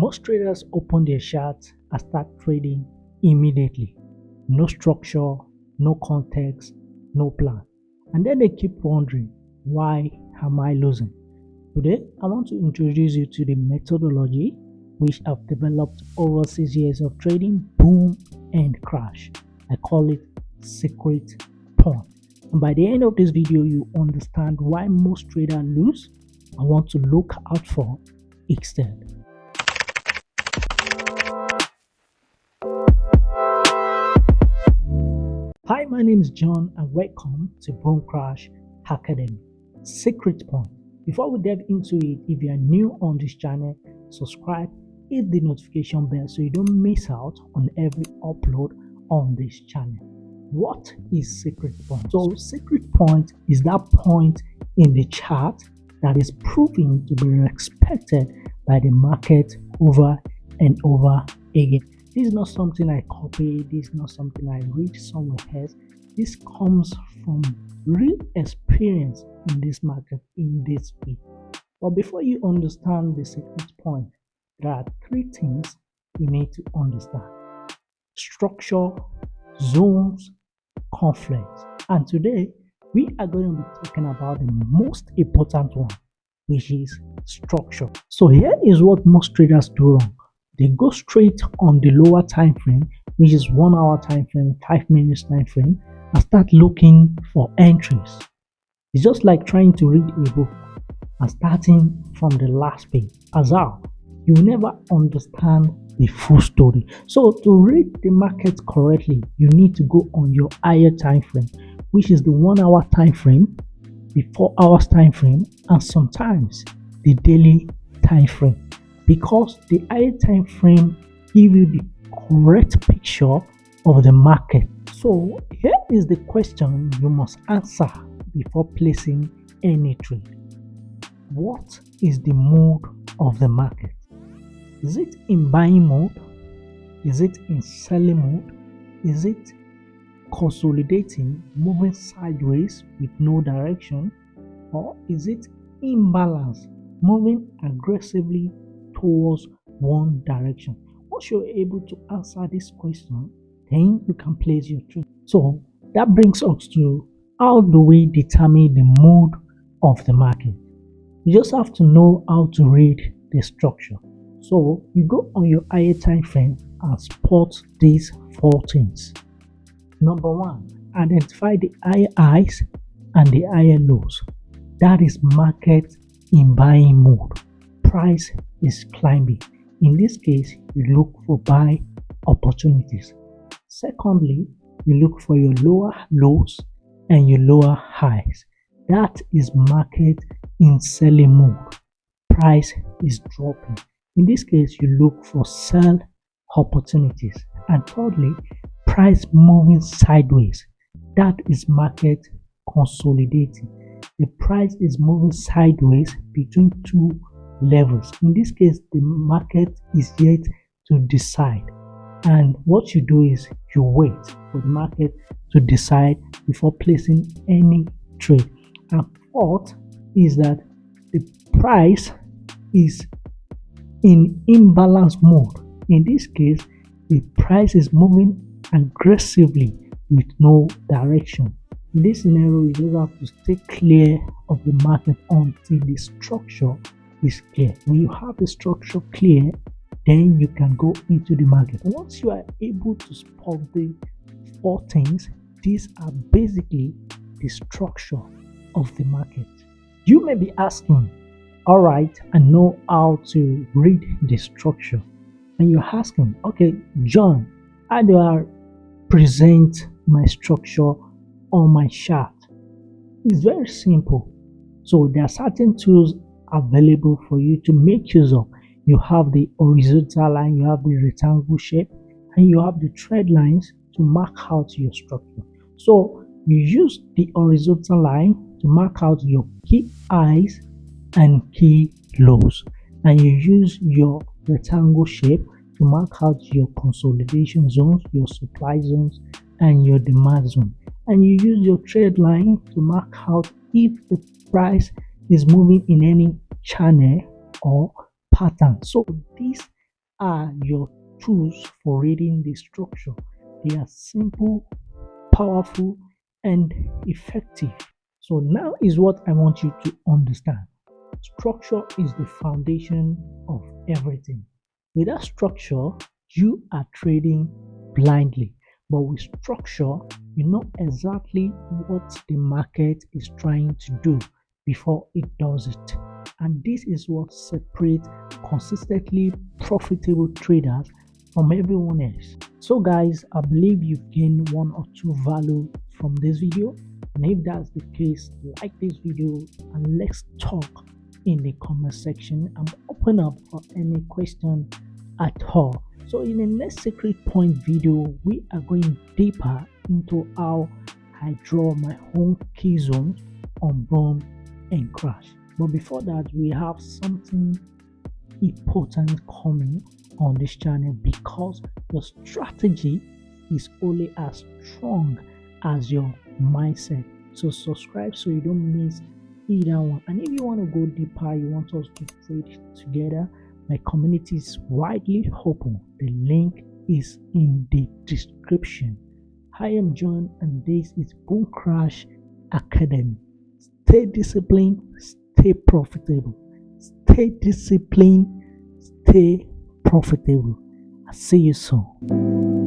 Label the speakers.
Speaker 1: Most traders open their charts and start trading immediately. No structure, no context, no plan. And then they keep wondering, why am I losing? Today, I want to introduce you to the methodology which I've developed over 6 years of trading, boom and crash. I call it secret point. And by the end of this video, you understand why most traders lose and what to look out for instead. Hi, my name is John and welcome to BoomCrash Academy. Secret point. Before we delve into it, if you are new on this channel, subscribe, hit the notification bell so you don't miss out on every upload on this channel. What is secret point? So secret point is that point in the chart that is proven to be respected by the market over and over again. This is not something I copy, this is not something I read somewhere else. This comes from real experience in this market, in this field. But before you understand the secret point, there are three things you need to understand: structure, zones, conflicts. And today we are going to be talking about the most important one, which is structure. So here is what most traders do wrong. They go straight on the lower time frame, which is 1 hour time frame, 5 minutes time frame, and start looking for entries. It's just like trying to read a book and starting from the last page. As how you never understand the full story. So to read the market correctly, you need to go on your higher time frame, which is the 1 hour time frame, the 4 hours time frame, and sometimes the daily time frame. Because the higher time frame give you the correct picture of the market. So here is the question you must answer before placing any trade. What is the mood of the market? Is it in buying mode? Is it in selling mode? Is it consolidating, moving sideways with no direction? Or is it imbalance, moving aggressively towards one direction? Once you're able to answer this question, then you can place your trade. So that brings us to how do we determine the mood of the market? You just have to know how to read the structure. So you go on your higher time frame and spot these 4 things. Number 1, identify the higher highs and the higher lows. That is market in buying mode. Price is climbing. In this case, you look for buy opportunities. Secondly, you look for your lower lows and your lower highs. That is market in selling mode. Price is dropping. In this case, you look for sell opportunities. And thirdly, price moving sideways. That is market consolidating. The price is moving sideways between 2 levels. In this case, the market is yet to decide. And what you do is you wait for the market to decide before placing any trade. And fourth is that the price is in imbalance mode. In this case, the price is moving aggressively with no direction. In this scenario, you just have to stay clear of the market until the structure is clear. When you have the structure clear, then you can go into the market. Once you are able to spot the 4 things, these are basically the structure of the market. You may be asking, all right, I know how to read the structure. And you're asking, okay, John, how do I present my structure on my chart? It's very simple. So there are certain tools available for you to make use of. You have the horizontal line, you have the rectangle shape, and you have the trend lines to mark out your structure. So you use the horizontal line to mark out your key highs and key lows, and you use your rectangle shape to mark out your consolidation zones, your supply zones, and your demand zone, and you use your trend line to mark out if the price is moving in any channel or pattern. So these are your tools for reading the structure. They are simple, powerful, and effective. So now is what I want you to understand. Structure is the foundation of everything. Without structure, you are trading blindly. But with structure, you know exactly what the market is trying to do before it does it. And this is what separates consistently profitable traders from everyone else. So guys, I believe you've gained one or two value from this video. And if that's the case, like this video and let's talk in the comment section. I'm open up for any question at all. So in the next secret point video, we are going deeper into how I draw my own key zone on Boom and Crash. But before that, we have something important coming on this channel, because your strategy is only as strong as your mindset. So subscribe so you don't miss either one. And if you want to go deeper, you want us to trade together, my community is widely open. The link is in the description. I am John and this is BoomCrash Academy. Stay disciplined, stay profitable. Stay disciplined, stay profitable. I'll see you soon.